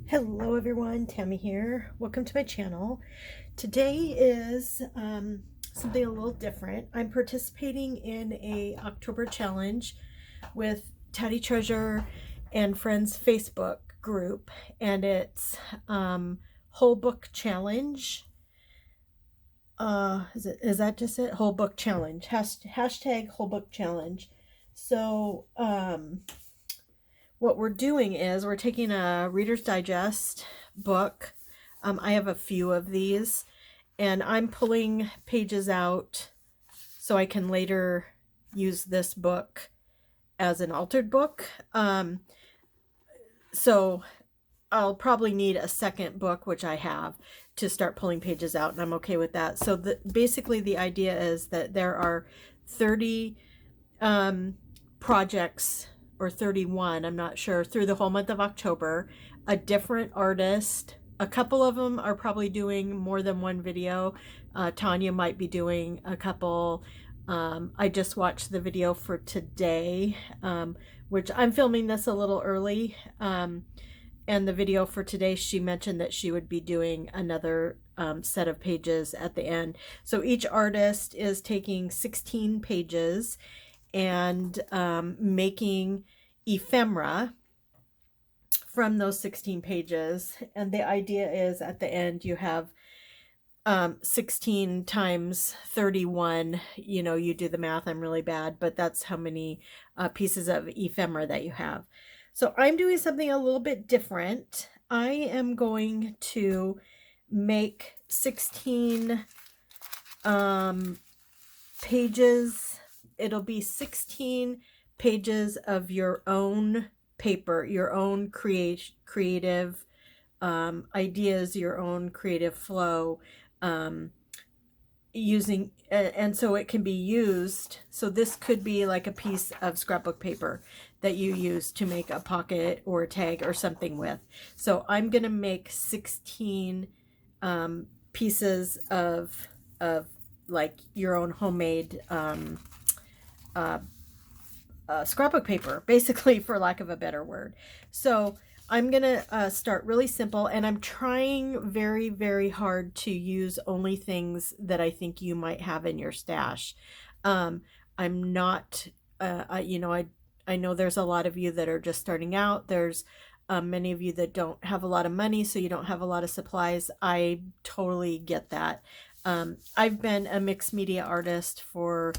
Hello everyone, Tammy here. Welcome to my channel. Today is something a little different. I'm participating in a October challenge with Tatty Treasure and Friends Facebook group, and it's whole book challenge. Is that just it? Whole book challenge. Hashtag whole book challenge. So what we're doing is we're taking a Reader's Digest book. I have a few of these, and I'm pulling pages out so I can later use this book as an altered book. So I'll probably need a second book, which I have, to start pulling pages out, and I'm okay with that. So basically the idea is that there are 30 projects, or 31, I'm not sure, through the whole month of October, a different artist. A couple of them are probably doing more than one video. Tanya might be doing a couple. I just watched the video for today, which I'm filming this a little early. And the video for today, she mentioned that she would be doing another set of pages at the end. So each artist is taking 16 pages and making ephemera from those 16 pages. And the idea is at the end you have 16 times 31. You know, you do the math, I'm really bad, but that's how many pieces of ephemera that you have. So I'm doing something a little bit different. I am going to make 16 pages. It'll be 16 pages of your own paper, your own creative ideas, your own creative flow, using, and so it can be used. So this could be like a piece of scrapbook paper that you use to make a pocket or a tag or something with. So I'm gonna make 16 pieces of like your own homemade scrapbook paper, basically, for lack of a better word. So I'm gonna start really simple, and I'm trying very, very hard to use only things that I think you might have in your stash. I'm not, I know there's a lot of you that are just starting out. There's many of you that don't have a lot of money, so you don't have a lot of supplies. I totally get that. I've been a mixed media artist for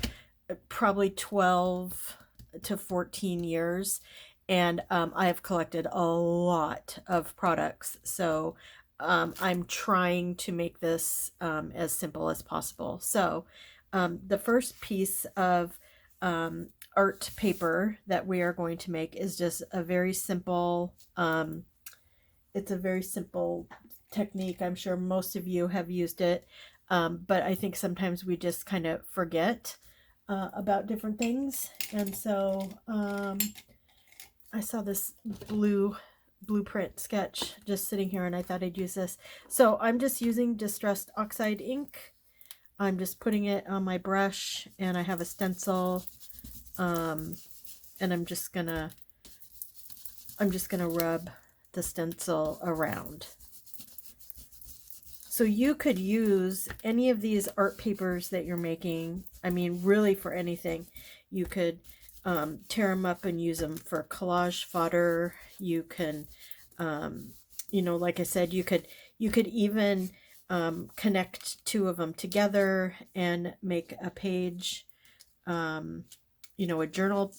probably 12 to 14 years, and I have collected a lot of products. So I'm trying to make this as simple as possible. So the first piece of art paper that we are going to make is just a very simple, it's a very simple technique. I'm sure most of you have used it, but I think sometimes we just kind of forget about different things. And so I saw this blueprint sketch just sitting here, and I thought I'd use this. So I'm just using distressed oxide ink. I'm just putting it on my brush, and I have a stencil, and I'm just gonna rub the stencil around. So you could use any of these art papers that you're making, I mean, really for anything. You could tear them up and use them for collage fodder. You can, you know, like I said, you could even connect two of them together and make a page, you know, a journal.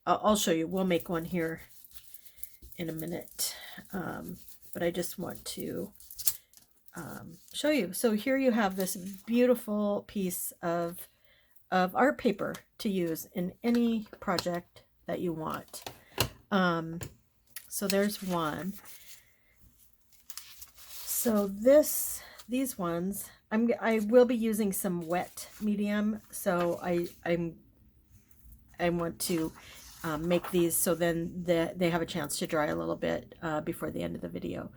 I'll show you. We'll make one here in a minute. But I just want to show you. So here you have this beautiful piece of art paper to use in any project that you want. So there's one. So these ones, I will be using some wet medium. So I want to make these so then they have a chance to dry a little bit before the end of the video.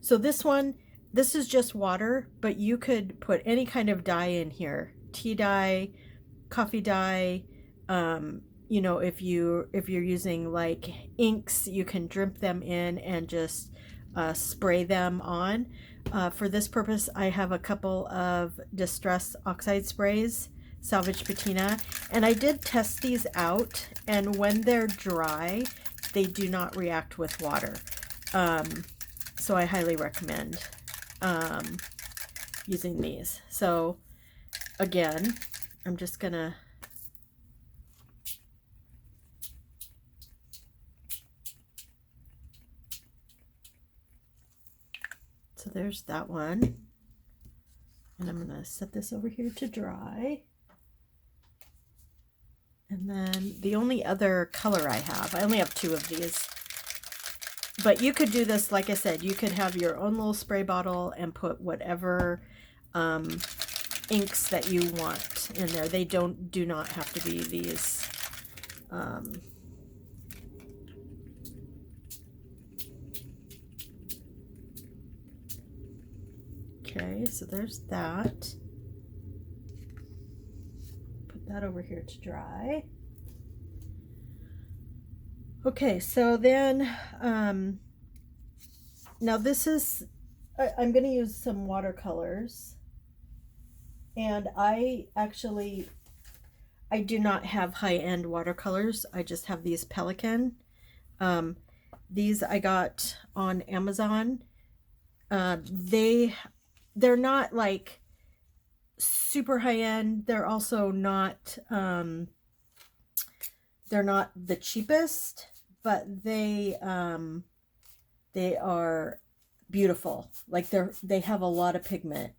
So this is just water, but you could put any kind of dye in here. Tea dye, coffee dye, you know, if you're using like inks, you can drip them in and just spray them on. For this purpose, I have a couple of Distress Oxide sprays, Salvage Patina, and I did test these out, and when they're dry, they do not react with water. So I highly recommend using these. So again, I'm just gonna so there's that one, and I'm gonna set this over here to dry. And then the only other color I only have 2 of these, but you could do this, like I said, you could have your own little spray bottle and put whatever inks that you want in there. They do not have to be these okay, so there's that. Put that over here to dry. Okay, so then now this is I'm going to use some watercolors, and I do not have high-end watercolors. I just have these Pelican. These I got on Amazon. They're not like super high-end. They're also not they're not the cheapest, but they are beautiful. Like they have a lot of pigment,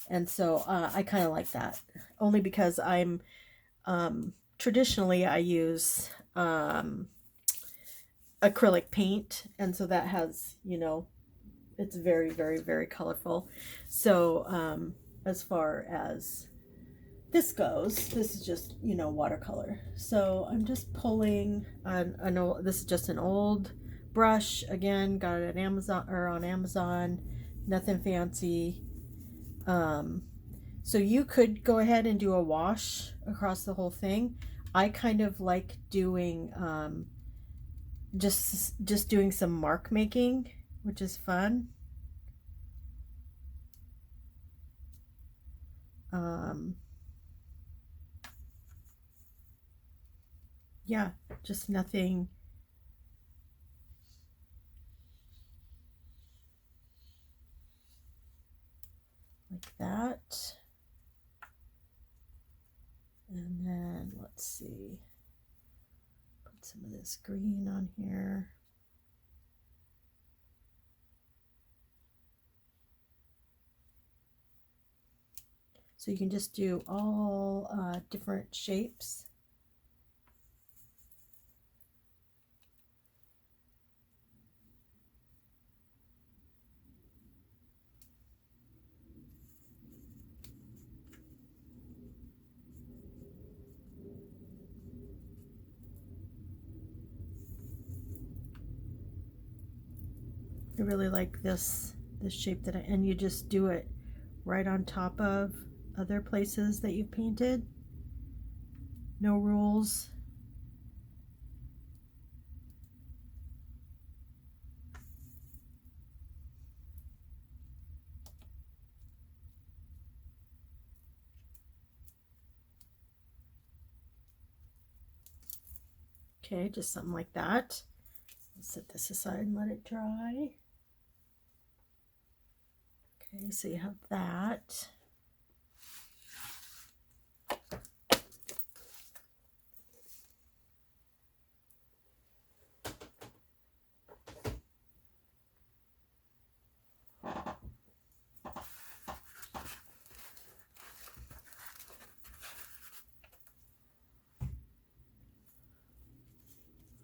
and so I kind of like that, only because I'm traditionally I use acrylic paint, and so that has, you know, it's very, very, very colorful. So as far as this goes, this is just, you know, watercolor. So I'm just pulling an old, this is just an old brush, again, got it at Amazon, or on Amazon, nothing fancy. So you could go ahead and do a wash across the whole thing. I kind of like doing just doing some mark making, which is fun. Yeah, just nothing like that. And then let's see, put some of this green on here. So you can just do all different shapes. I really like this shape that and you just do it right on top of other places that you've painted. No rules. Okay, just something like that. Let's set this aside and let it dry. Okay, so you have that.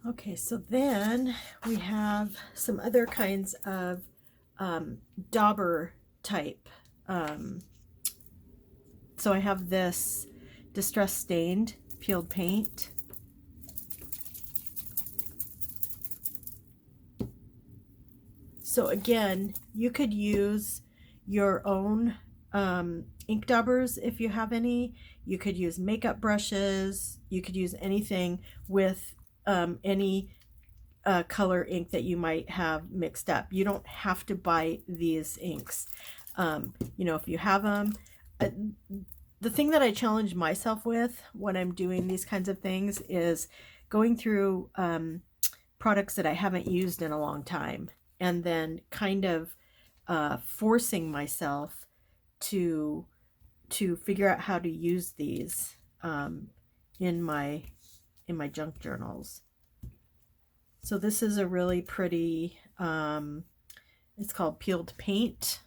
Okay, so then we have some other kinds of dauber type. So I have this Distress Stained peeled paint. So again, you could use your own ink daubers if you have any. You could use makeup brushes. You could use anything with any color ink that you might have mixed up. You don't have to buy these inks. You know, if you have them. The thing that I challenge myself with when I'm doing these kinds of things is going through products that I haven't used in a long time, and then kind of forcing myself to figure out how to use these in my junk journals. So this is a really pretty, it's called Peeled Paint.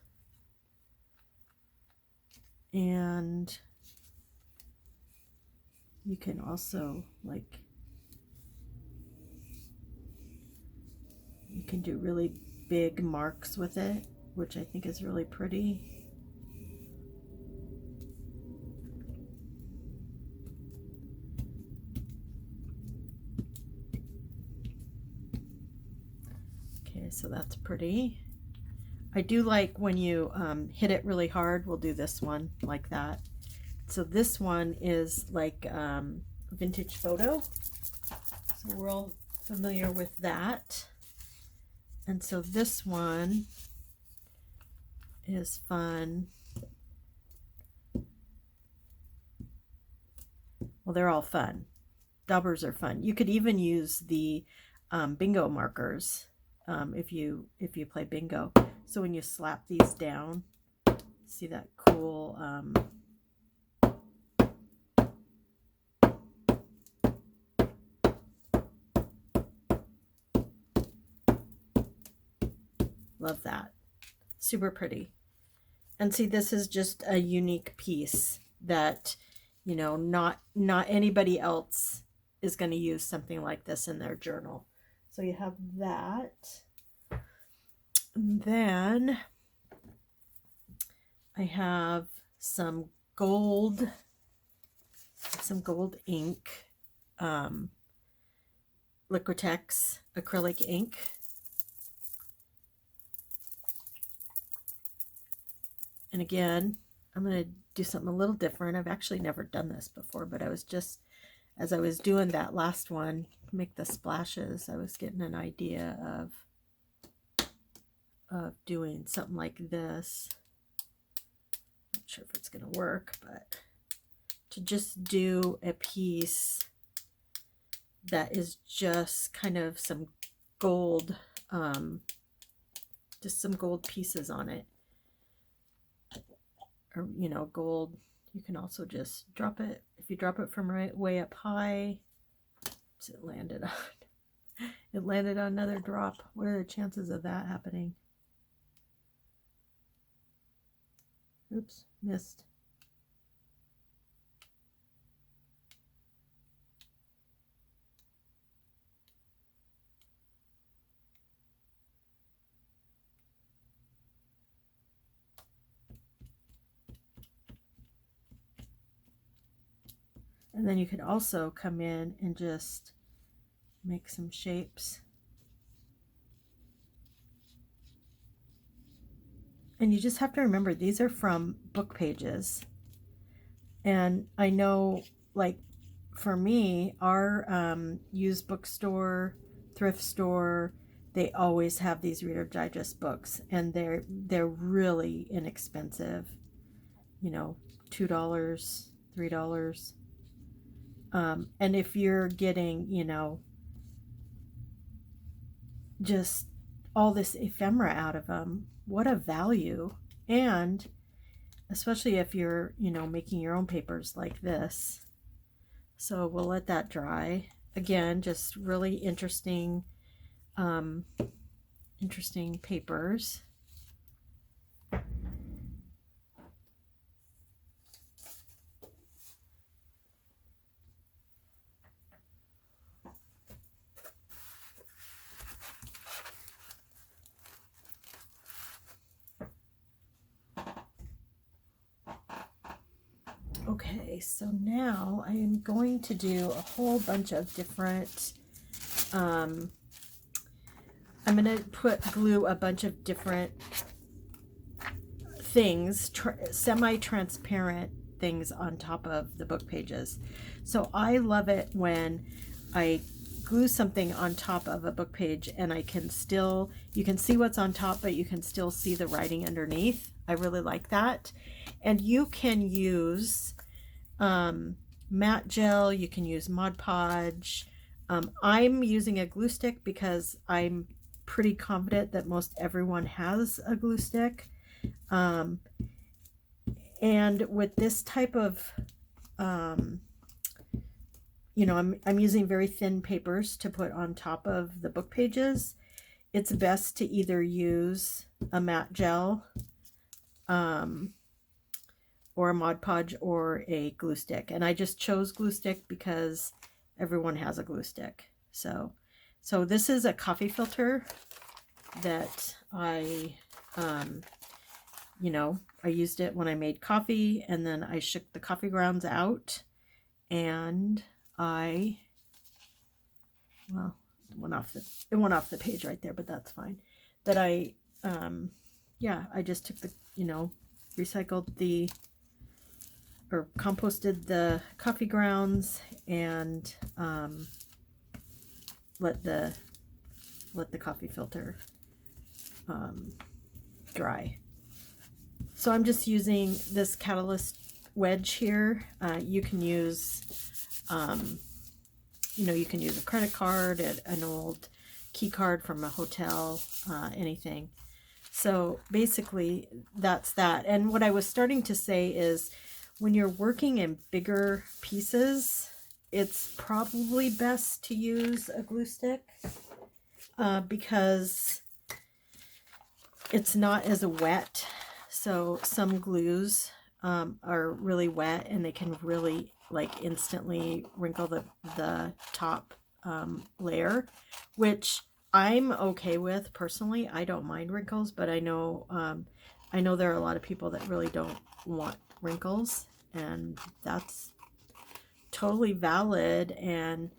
And you can also, like, you can do really big marks with it, which I think is really pretty. Okay, so that's pretty. I do like when you hit it really hard. We'll do this one like that. So this one is like vintage photo. So we're all familiar with that. And so this one is fun. Well, they're all fun. Daubers are fun. You could even use the bingo markers if you play bingo. So when you slap these down, see that cool love that. Super pretty. And see, this is just a unique piece that, you know, not anybody else is going to use something like this in their journal. So you have that. And then I have some gold ink, Liquitex acrylic ink. And again, I'm going to do something a little different. I've actually never done this before, but I was just, as I was doing that last one, make the splashes, I was getting an idea of doing something like this. Not sure if it's going to work, but to just do a piece that is just kind of some gold, just some gold pieces on it. Or, you know, gold. You can also just drop it. If you drop it from way up high, oops, it landed on another drop. What are the chances of that happening? Oops, missed. And then you could also come in and just make some shapes. And you just have to remember, these are from book pages. And I know, like, for me, our used bookstore, thrift store, they always have these Reader Digest books. And they're really inexpensive. You know, $2, $3. And if you're getting, you know, just all this ephemera out of them, what a value. And especially if you're, you know, making your own papers like this. So we'll let that dry. Again, just really interesting, interesting papers. Okay, so now I am going to do a whole bunch of different, I'm going to glue a bunch of different things, semi-transparent things on top of the book pages. So I love it when I glue something on top of a book page and you can see what's on top, but you can still see the writing underneath. I really like that. And you can use matte gel, you can use Mod Podge. I'm using a glue stick because I'm pretty confident that most everyone has a glue stick. And with this type of, you know, I'm using very thin papers to put on top of the book pages. It's best to either use a matte gel, or a Mod Podge or a glue stick. And I just chose glue stick because everyone has a glue stick. So this is a coffee filter that I, you know, I used it when I made coffee, and then I shook the coffee grounds out, and well, it went off the page right there, but that's fine. That yeah, I just took the, you know, recycled or composted the coffee grounds and let the coffee filter dry. So I'm just using this catalyst wedge here. You can use, you know, you can use a credit card, an old key card from a hotel, anything. So basically that's that. And what I was starting to say is when you're working in bigger pieces, it's probably best to use a glue stick because it's not as wet. So some glues are really wet and they can really like instantly wrinkle the top layer, which I'm okay with personally. I don't mind wrinkles, but I know there are a lot of people that really don't want wrinkles, and that's totally valid. And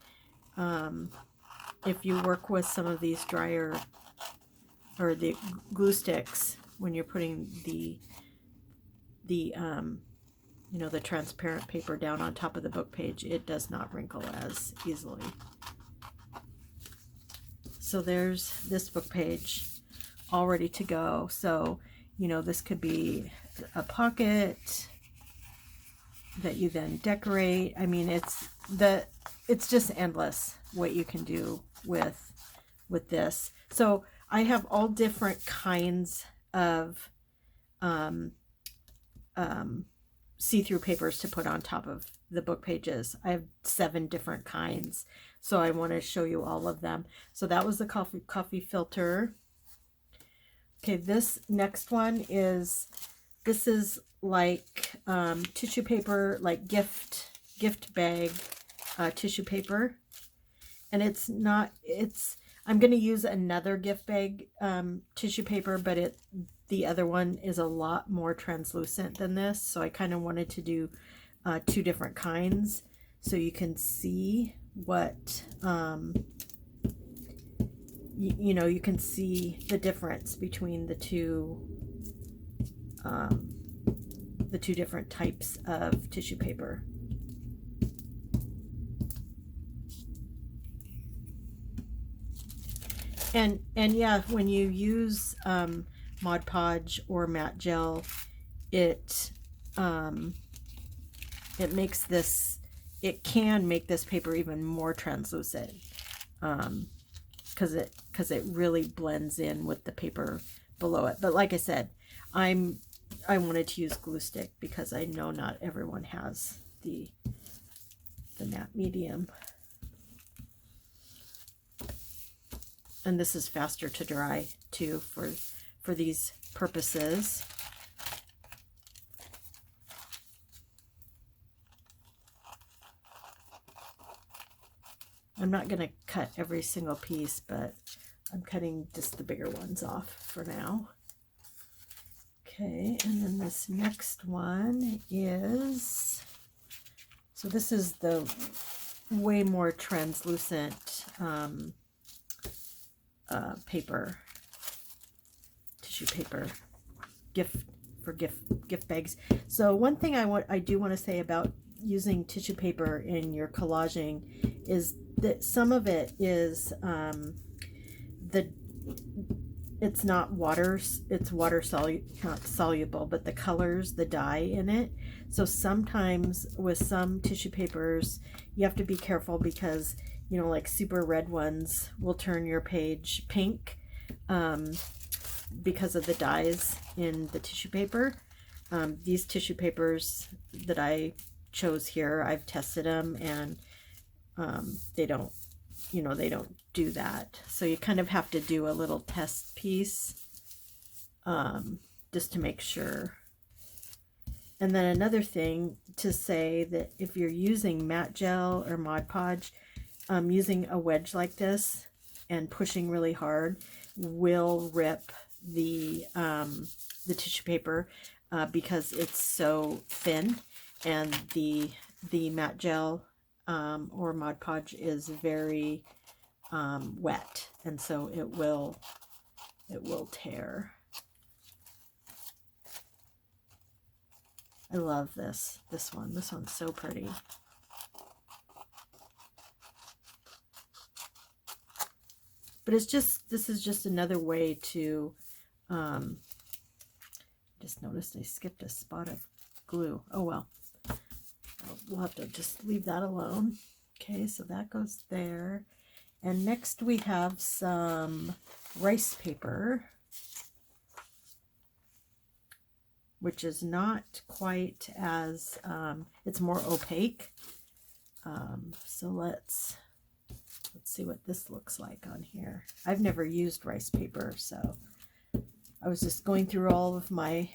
if you work with some of these drier or the glue sticks when you're putting the you know, the transparent paper down on top of the book page, it does not wrinkle as easily. So there's this book page all ready to go. So, you know, this could be a pocket that you then decorate. I mean, it's just endless what you can do with this. So I have all different kinds of see-through papers to put on top of the book pages. I have 7 different kinds, so I want to show you all of them. So that was the coffee filter. Okay, this next one is, this is like tissue paper, like gift bag tissue paper, and I'm going to use another gift bag tissue paper, but the other one is a lot more translucent than this, so I kind of wanted to do 2 different kinds so you can see what you know, you can see the difference between the two different types of tissue paper. And yeah, when you use Mod Podge or matte gel, it makes this, it can make this paper even more translucent because it really blends in with the paper below it. But like I said, I wanted to use glue stick because I know not everyone has the matte medium. And this is faster to dry too for these purposes. I'm not going to cut every single piece, but I'm cutting just the bigger ones off for now. Okay, and then this next one is, so this is the way more translucent paper, tissue paper, gift for gift bags. So one thing I do want to say about using tissue paper in your collaging is that some of it is the it's not water, it's not soluble, but the colors, the dye in it. So sometimes with some tissue papers, you have to be careful because, you know, like super red ones will turn your page pink because of the dyes in the tissue paper. These tissue papers that I chose here, I've tested them, and they don't, you know, they don't do that. So you kind of have to do a little test piece just to make sure. And then another thing to say that if you're using matte gel or Mod Podge, using a wedge like this and pushing really hard will rip the tissue paper because it's so thin, and the matte gel or Mod Podge is very wet, and so it will tear. I love this one. This one's so pretty. But it's just, this is just another way to just noticed I skipped a spot of glue. Oh well. We'll have to just leave that alone. Okay, so that goes there. And next we have some rice paper, which is not quite as, it's more opaque. So let's see what this looks like on here. I've never used rice paper, so I was just going through all of my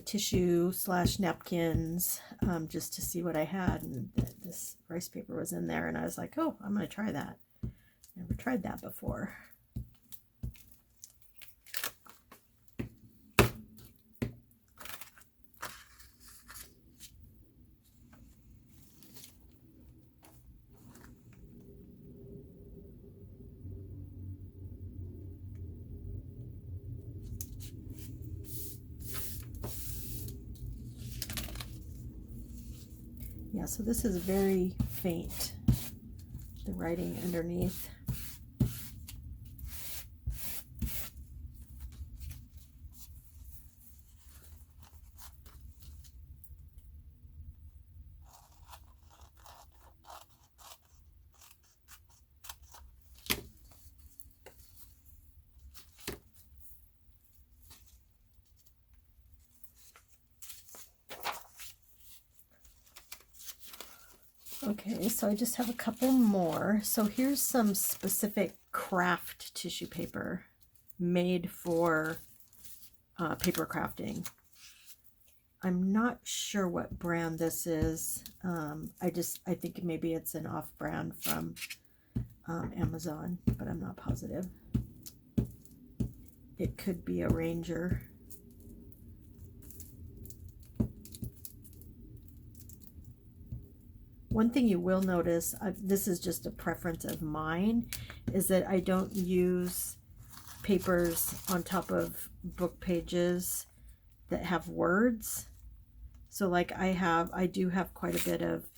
tissue / napkins just to see what I had, and this rice paper was in there, and I was like, oh, I'm going to try that. Never tried that before. Yeah, so this is very faint, the writing underneath. Okay, so I just have a couple more. So here's some specific craft tissue paper made for paper crafting. I'm not sure what brand this is. I think maybe it's an off-brand from Amazon, but I'm not positive. It could be a Ranger. One thing you will notice, this is just a preference of mine, is that I don't use papers on top of book pages that have words. So like I do have quite a bit of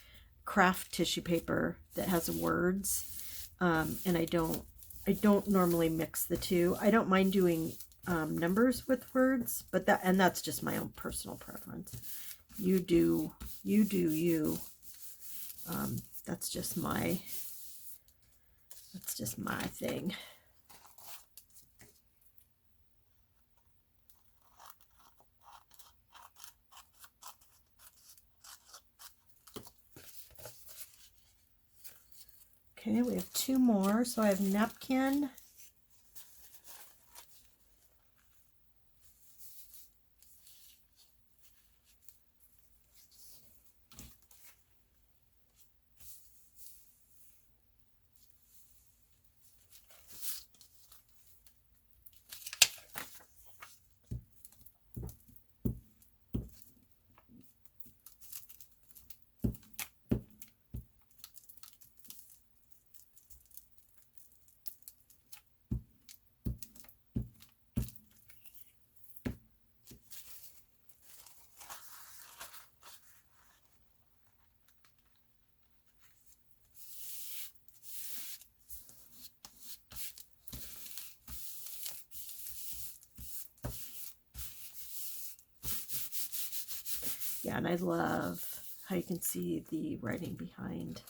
craft tissue paper that has words, and I don't normally mix the two. I don't mind doing numbers with words, but that's just my own personal preference. You do you. That's just my thing. Okay, we have two more. So I have napkin. Yeah, and I love how you can see the writing behind.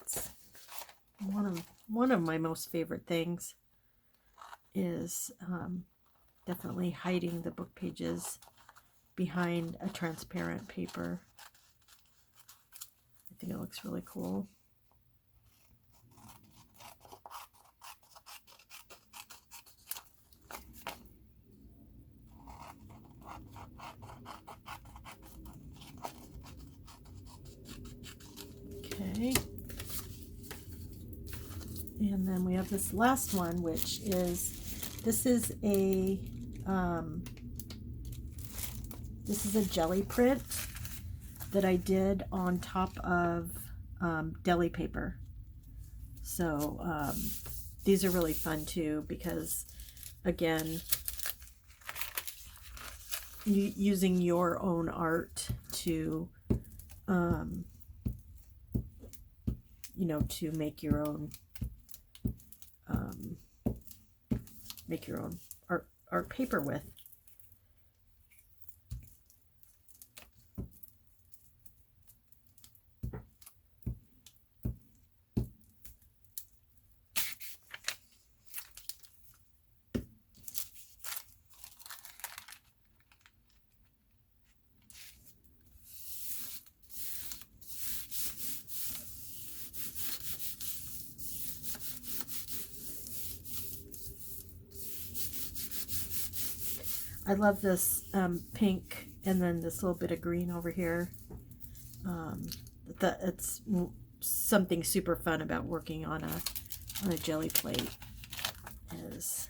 It's one of my most favorite things is definitely hiding the book pages behind a transparent paper. I think it looks really cool. Okay. And then we have this last one, which is, this is a jelly print that I did on top of deli paper. So these are really fun too, because again, using your own art to you know, to make your own art paper with. I love this pink and then this little bit of green over here. It's something super fun about working on a jelly plate is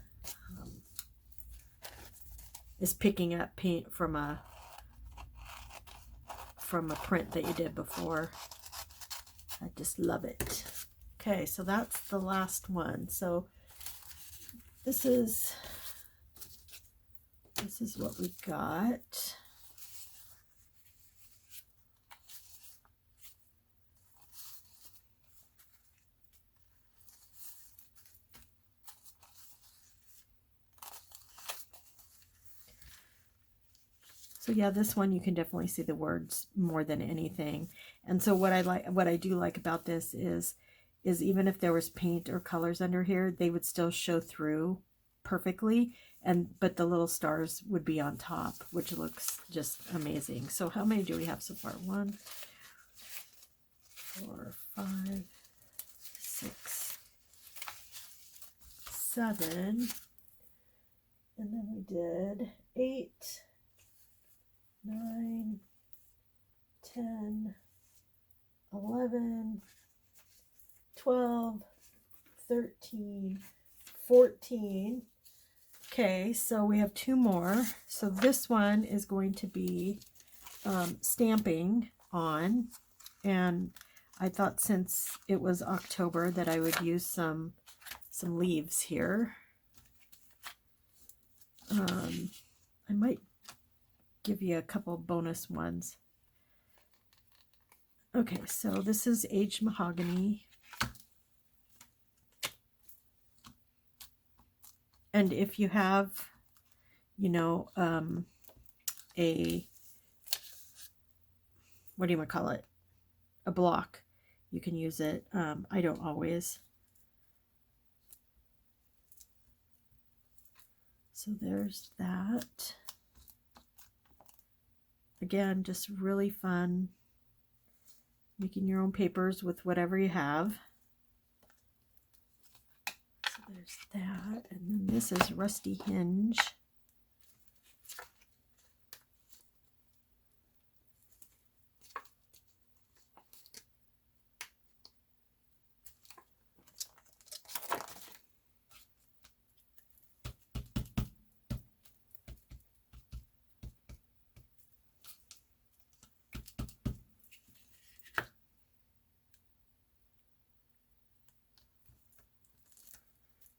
picking up paint from a print that you did before. I just love it. Okay, so that's the last one. So this is what we got. So yeah, this one you can definitely see the words more than anything. And so what I do like about this is even if there was paint or colors under here, they would still show through perfectly, but the little stars would be on top, which looks just amazing. So how many do we have so far? 1, 4, 5, 6, 7, and then we did 8, 9, 10, 11, 12, 13, 14. Okay, so we have 2 more. So this one is going to be stamping on, and I thought since it was October that I would use some leaves here. I might give you a couple bonus ones. Okay, so this is aged mahogany. And if you have, you know, what do you want to call it? A block, you can use it. I don't always. So there's that. Again, just really fun making your own papers with whatever you have. So there's that. And then this is Rusty Hinge.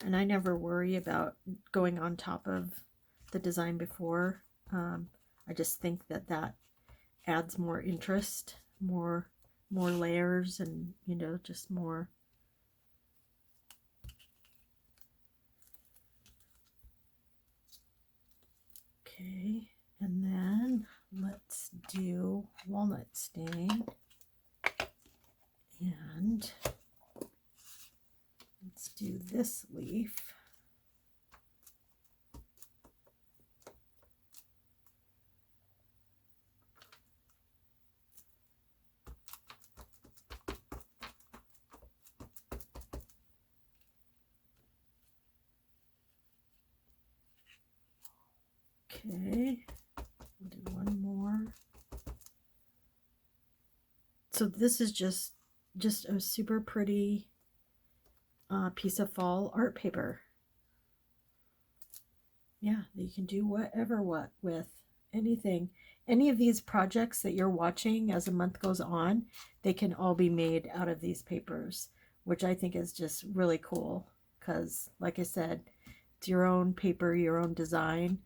And I never worry about going on top of the design before. I just think that adds more interest, more layers, and, you know, just more. Okay, and then walnut stain. And let's do this leaf. Okay, we'll do one more. So this is just a super pretty piece of fall art paper. Yeah, you can do whatever with anything. Any of these projects that you're watching as a month goes on, they can all be made out of these papers, which I think is just really cool because, like I said, it's your own paper, your own design.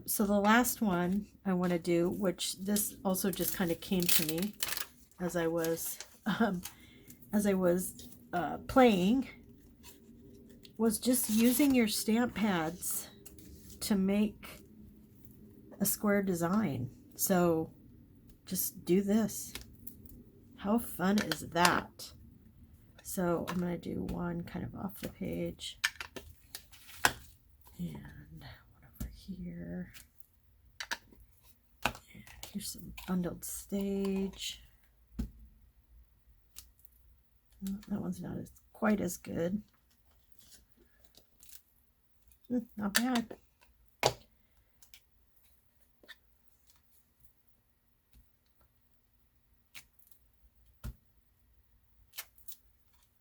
So the last one I want to do, which this also just kind of came to me as I was playing, was just using your stamp pads to make a square design. So just do this. How fun is that? So I'm going to do one kind of off the page and here. And here's some bundled stage. Oh, that one's not quite as good. Not bad.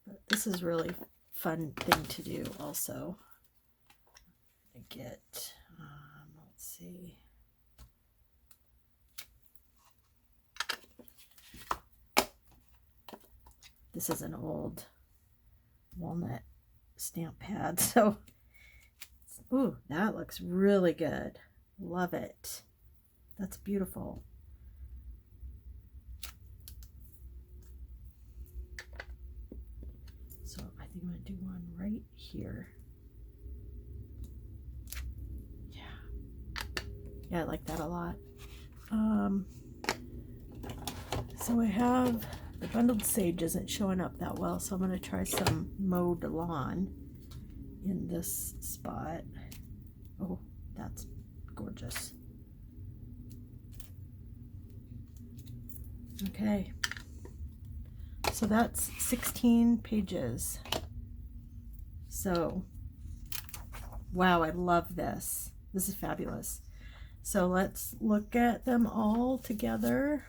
But this is really fun thing to do also. Get let's see, this is an old walnut stamp pad, so ooh, that looks really good. Love it. That's beautiful. So I think I'm going to do one right here. Yeah, I like that a lot. So I have the bundled sage isn't showing up that well, so I'm going to try some mowed lawn in this spot. Oh, that's gorgeous. Okay, so that's 16 pages. So, wow, I love this. This is fabulous. So let's look at them all together.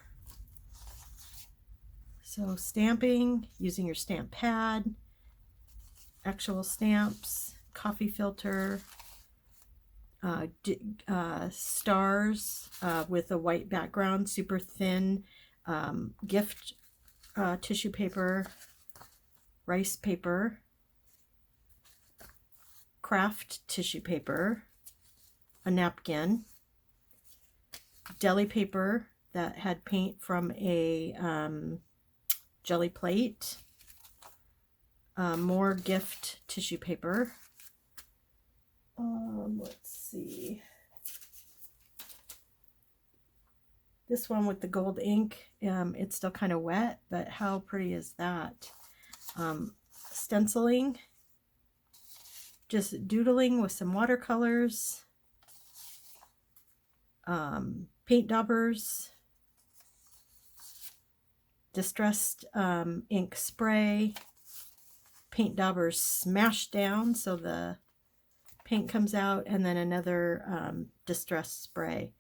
So stamping, using your stamp pad, actual stamps, coffee filter, stars with a white background, super thin gift tissue paper, rice paper, craft tissue paper, a napkin, deli paper that had paint from a jelly plate, more gift tissue paper. Let's see. This one with the gold ink, it's still kind of wet, but how pretty is that? Stenciling, just doodling with some watercolors, paint daubers, distressed ink spray, paint daubers smashed down so the paint comes out, and then another distressed spray.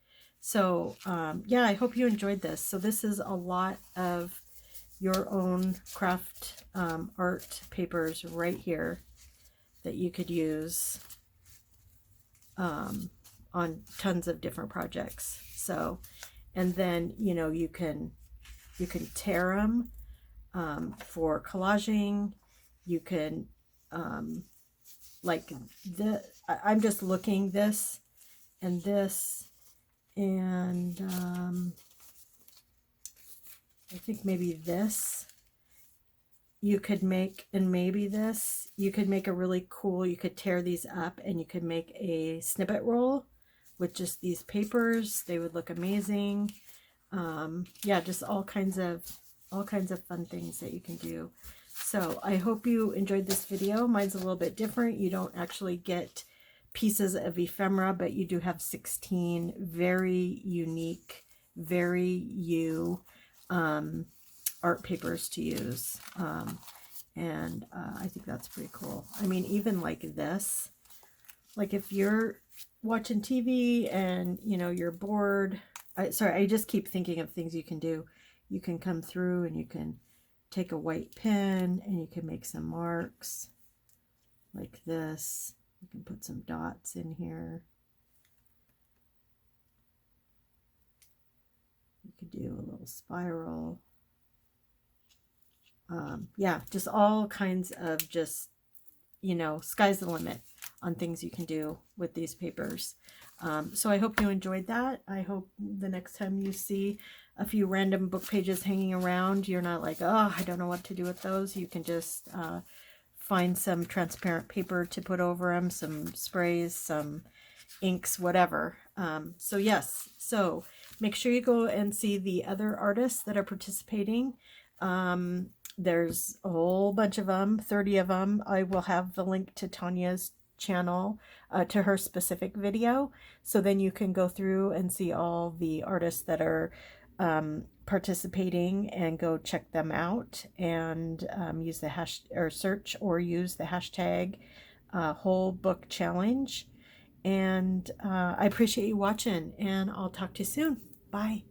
So yeah, I hope you enjoyed this. So this is a lot of your own craft art papers right here that you could use on tons of different projects. So, and then, you know, you can tear them for collaging. You can like I'm just looking this and this, and I think maybe this you could make, and maybe this you could make a really cool, you could tear these up and you could make a snippet roll with just these papers. They would look amazing. Yeah, just all kinds of fun things that you can do. So I hope you enjoyed this video. Mine's a little bit different. You don't actually get pieces of ephemera, but you do have 16 very unique, very art papers to use. And I think that's pretty cool. I mean, even like this, like if you're watching TV and, you know, you're bored. Sorry, I just keep thinking of things you can do. You can come through and you can take a white pen and you can make some marks like this. You can put some dots in here. You could do a little spiral. Yeah, just all kinds of just, you know, sky's the limit on things you can do with these papers. So I hope you enjoyed that. I hope the next time you see a few random book pages hanging around, you're not like, oh, I don't know what to do with those. You can just find some transparent paper to put over them, some sprays, some inks, whatever. So yes, so make sure you go and see the other artists that are participating. There's a whole bunch of them, 30 of them. I will have the link to Tanya's channel, to her specific video. So then you can go through and see all the artists that are participating and go check them out and use the hash or search or use the hashtag whole book challenge. And I appreciate you watching, and I'll talk to you soon. Bye.